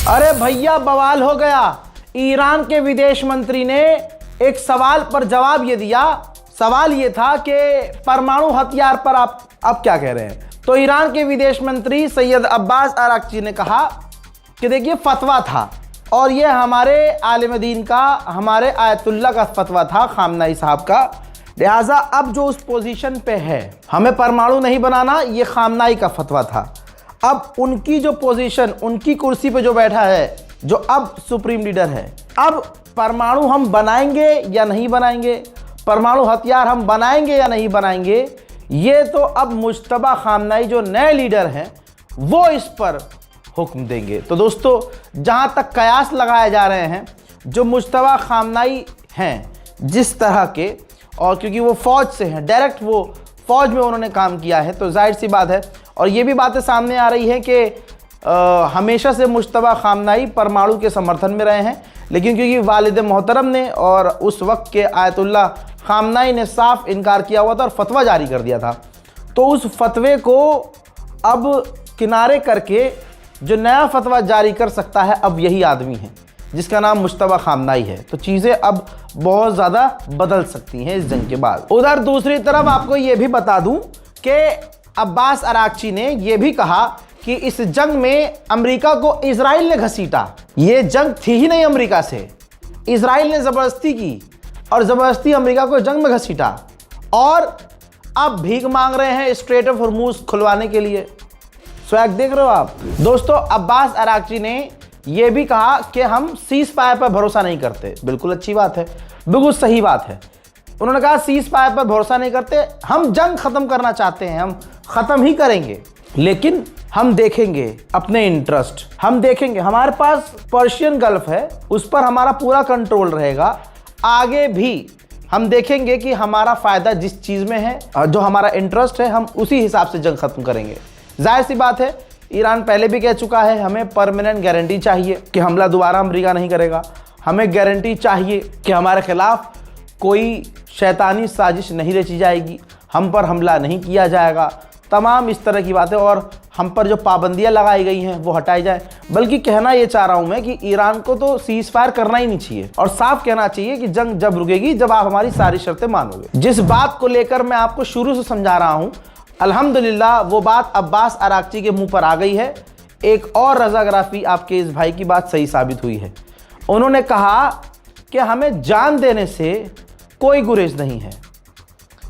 अरे भैया बवाल हो गया। ईरान के विदेश मंत्री ने एक सवाल पर जवाब ये दिया। सवाल ये था कि परमाणु हथियार पर आप अब क्या कह रहे हैं। तो ईरान के विदेश मंत्री सैयद अब्बास अराक्ची ने कहा कि देखिए फतवा था और ये हमारे आलिम दीन का, हमारे आयतुल्ला का फतवा था, खामनाई साहब का। लिहाजा अब जो उस पोजीशन पे है हमें परमाणु नहीं बनाना, ये खामनाई का फतवा था। अब उनकी जो पोजीशन, उनकी कुर्सी पे जो बैठा है, जो अब सुप्रीम लीडर है, अब परमाणु हम बनाएंगे या नहीं बनाएंगे, परमाणु हथियार हम बनाएंगे या नहीं बनाएंगे, ये तो अब मुज्तबा खामनाई जो नए लीडर हैं वो इस पर हुक्म देंगे। तो दोस्तों, जहां तक कयास लगाए जा रहे हैं, जो मुज्तबा खामनाई हैं जिस तरह के, और क्योंकि वो फौज से हैं, डायरेक्ट वो फौज में उन्होंने काम किया है, तो जाहिर सी बात है। और ये भी बातें सामने आ रही हैं कि हमेशा से मुज्तबा खामनाई परमाणु के समर्थन में रहे हैं, लेकिन क्योंकि वालिद मोहतरम ने और उस वक्त के आयतुल्ला खामनाई ने साफ इनकार किया हुआ था और फतवा जारी कर दिया था, तो उस फतवे को अब किनारे करके जो नया फतवा जारी कर सकता है अब यही आदमी है जिसका नाम मुज्तबा खामनाई है। तो चीज़ें अब बहुत ज़्यादा बदल सकती हैं इस जंग के बाद। उधर दूसरी तरफ आपको ये भी बता दूं कि अब्बास अराक्ची ने यह भी कहा कि इस जंग में अमेरिका को इजराइल ने घसीटा। ये जंग थी ही नहीं अमेरिका से, इजराइल ने ज़बरदस्ती की और ज़बरदस्ती अमेरिका को जंग में घसीटा और अब भीख मांग रहे हैं स्ट्रेट ऑफ हॉर्मुज़ खुलवाने के लिए। स्वैग देख रहे हो आप दोस्तों। अब्बास अराक्ची ने यह भी कहा कि हम सीज फायर पर भरोसा नहीं करते। बिल्कुल अच्छी बात है, बिल्कुल सही बात है। उन्होंने कहा सीज फायर पर भरोसा नहीं करते, हम जंग खत्म करना चाहते हैं, हम खत्म ही करेंगे, लेकिन हम देखेंगे अपने इंटरेस्ट, हम देखेंगे। हमारे पास पर्शियन गल्फ है, उस पर हमारा पूरा कंट्रोल रहेगा। आगे भी हम देखेंगे कि हमारा फायदा जिस चीज में है, जो हमारा इंटरेस्ट है, हम उसी हिसाब से जंग खत्म करेंगे। जाहिर सी बात है, ईरान पहले भी कह चुका है हमें परमानेंट गारंटी चाहिए कि हमला दोबारा अमेरिका नहीं करेगा। हमें गारंटी चाहिए कि हमारे खिलाफ कोई शैतानी साजिश नहीं रची जाएगी, हम पर हमला नहीं किया जाएगा, तमाम इस तरह की बातें। और हम पर जो पाबंदियां लगाई गई हैं वो हटाई जाए। बल्कि कहना ये चाह रहा हूं मैं कि ईरान को तो सीज फायर करना ही नहीं चाहिए और साफ कहना चाहिए कि जंग जब रुकेगी जब आप हमारी सारी शर्तें मानोगे। जिस बात को लेकर मैं आपको शुरू से समझा रहा हूं, अल्हम्दुलिल्लाह वो बात अब्बास अराक्ची के मुंह पर आ गई है। एक और रजाग्राफी आपके इस भाई की बात सही साबित हुई है। उन्होंने कहा कि हमें जान देने से कोई गुरेज नहीं है।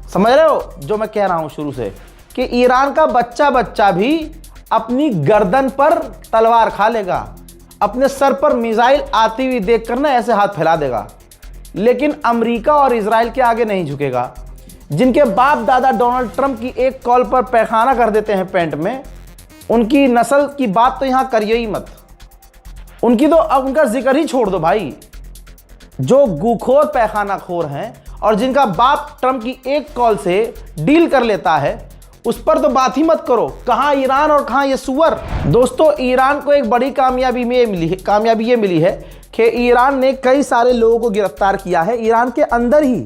समझ रहे हो जो मैं कह रहा हूं शुरू से, कि ईरान का बच्चा बच्चा भी अपनी गर्दन पर तलवार खा लेगा, अपने सर पर मिसाइल आती हुई देखकर ना ऐसे हाथ फैला देगा, लेकिन अमेरिका और इजराइल के आगे नहीं झुकेगा। जिनके बाप दादा डोनाल्ड ट्रंप की एक कॉल पर पैखाना कर देते हैं पैंट में, उनकी नस्ल की बात तो यहां करिए ही मत। उनकी तो अब उनका जिक्र ही छोड़ दो भाई। जो गुखोर पैखाना खोर हैं और जिनका बाप ट्रंप की एक कॉल से डील कर लेता है, उस पर तो बात ही मत करो। कहां ईरान और कहां ये सुअर। दोस्तों, ईरान को एक बड़ी कामयाबी ये मिली है कि ईरान ने कई सारे लोगों को गिरफ्तार किया है। ईरान के अंदर ही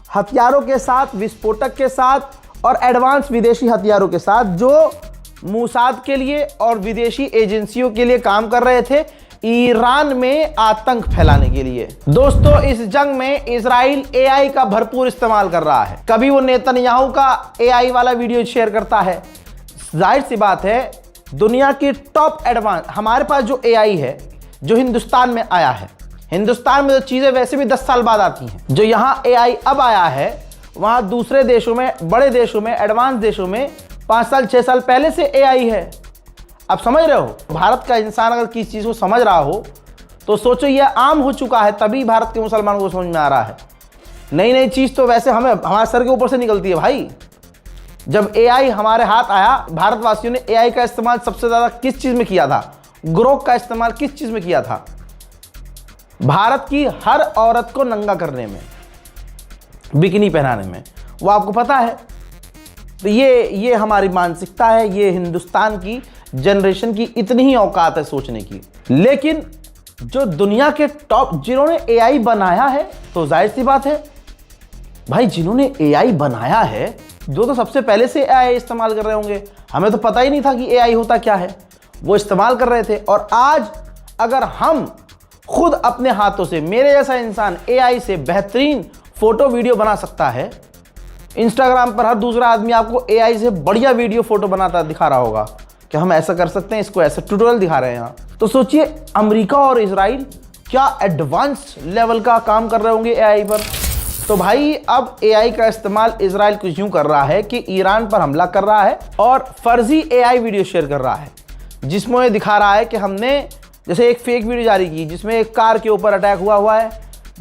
हथियारों के साथ, विस्फोटक के साथ और एडवांस विदेशी हथियारों के साथ, जो मूसाद के लिए और विदेशी एजेंसियों के लिए काम कर रहे थे, ईरान में आतंक फैलाने के लिए। दोस्तों, इस जंग में इजराइल एआई का भरपूर इस्तेमाल कर रहा है। कभी वो नेतन्याहू का एआई वाला वीडियो शेयर करता है। जाहिर सी बात है, दुनिया की टॉप एडवांस हमारे पास जो एआई है, जो हिंदुस्तान में आया है, हिंदुस्तान में तो चीजें वैसे भी 10 साल बाद आती हैं, जो यहाँ एआई अब आया है, वहां दूसरे देशों में, बड़े देशों में, एडवांस देशों में 5 साल 6 साल पहले से एआई है। आप समझ रहे हो, भारत का इंसान अगर किसी चीज को समझ रहा हो तो सोचो ये आम हो चुका है, तभी भारत के मुसलमानों को समझ में आ रहा है। नई नई चीज तो वैसे हमारे सर के ऊपर से निकलती है भाई। जब एआई हमारे हाथ आया, भारतवासियों ने एआई का इस्तेमाल सबसे ज्यादा किस चीज में किया था? ग्रोक का इस्तेमाल किस चीज में किया था? भारत की हर औरत को नंगा करने में, बिकिनी पहनाने में। वो आपको पता है। तो ये हमारी मानसिकता है, ये हिंदुस्तान की जनरेशन की इतनी ही औकात है सोचने की। लेकिन जो दुनिया के टॉप, जिन्होंने एआई बनाया है, तो जाहिर सी बात है भाई, जिन्होंने एआई बनाया है, जो तो सबसे पहले से एआई इस्तेमाल कर रहे होंगे। हमें तो पता ही नहीं था कि एआई होता क्या है, वो इस्तेमाल कर रहे थे। और आज अगर हम खुद अपने हाथों से, मेरे जैसा इंसान एआई से बेहतरीन फोटो वीडियो बना सकता है, इंस्टाग्राम पर हर दूसरा आदमी आपको एआई से बढ़िया वीडियो फोटो बनाता दिखा रहा होगा कि हम ऐसा कर सकते हैं, इसको ऐसा ट्यूटोरियल दिखा रहे हैं यहाँ। तो सोचिए अमेरिका और इजराइल क्या एडवांस लेवल का काम कर रहे होंगे एआई पर। तो भाई अब एआई का इस्तेमाल इजराइल कुछ यूं कर रहा है कि ईरान पर हमला कर रहा है और फर्जी एआई वीडियो शेयर कर रहा है, जिसमें ये दिखा रहा है कि हमने जैसे एक फेक वीडियो जारी की जिसमें एक कार के ऊपर अटैक हुआ है,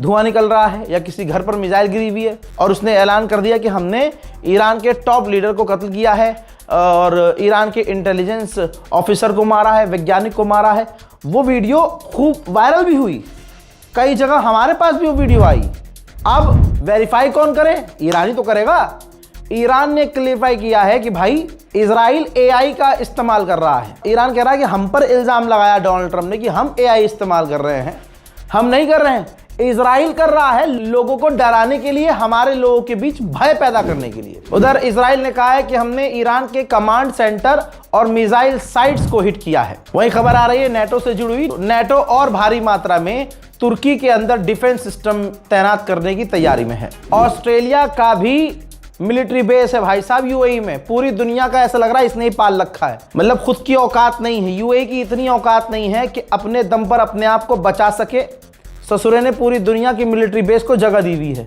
धुआं निकल रहा है, या किसी घर पर मिसाइल गिरी हुई है और उसने ऐलान कर दिया कि हमने ईरान के टॉप लीडर को कत्ल किया है और ईरान के इंटेलिजेंस ऑफिसर को मारा है, वैज्ञानिक को मारा है। वो वीडियो खूब वायरल भी हुई, कई जगह हमारे पास भी वो वीडियो आई। अब वेरीफाई कौन करे? ईरान ही तो करेगा। ईरान ने क्लेरिफाई किया है कि भाई इजराइल एआई का इस्तेमाल कर रहा है। ईरान कह रहा है कि हम पर इल्जाम लगाया डोनाल्ड ट्रंप ने कि हम एआई इस्तेमाल कर रहे हैं, हम नहीं कर रहे हैं, इजराइल कर रहा है, लोगों को डराने के लिए, हमारे लोगों के बीच भय पैदा करने के लिए। उधर इजराइल ने कहा है कि हमने ईरान के कमांड सेंटर और मिसाइल साइट्स को हिट किया है। वही खबर आ रही है नेटो से जुड़ी हुई, नेटो और भारी मात्रा में तुर्की के अंदर डिफेंस सिस्टम तैनात करने की तैयारी में है। ऑस्ट्रेलिया का भी मिलिट्री बेस है भाई साहब यूएई में। पूरी दुनिया का ऐसा लग रहा है इसने ही पाल रखा है, मतलब खुद की औकात नहीं है, यूएई की इतनी औकात नहीं है कि अपने दम पर अपने आप को बचा सके। ससुरे ने पूरी दुनिया की मिलिट्री बेस को जगह दी हुई है,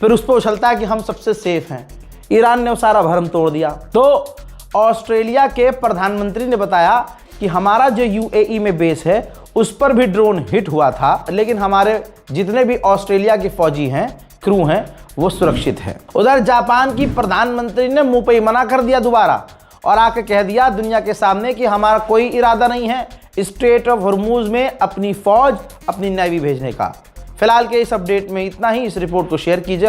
फिर उस पर उछलता है कि हम सबसे सेफ हैं। ईरान ने वो सारा भरम तोड़ दिया। तो ऑस्ट्रेलिया के प्रधानमंत्री ने बताया कि हमारा जो यूएई में बेस है उस पर भी ड्रोन हिट हुआ था, लेकिन हमारे जितने भी ऑस्ट्रेलिया के फौजी हैं, क्रू हैं, वो सुरक्षित है। उधर जापान की प्रधानमंत्री ने मुंह पे ही मना कर दिया दोबारा और आके कह दिया दुनिया के सामने कि हमारा कोई इरादा नहीं है स्ट्रेट ऑफ हॉर्मूज में अपनी फौज, अपनी नेवी भेजने का। फिलहाल के इस अपडेट में इतना ही। इस रिपोर्ट को शेयर कीजिए।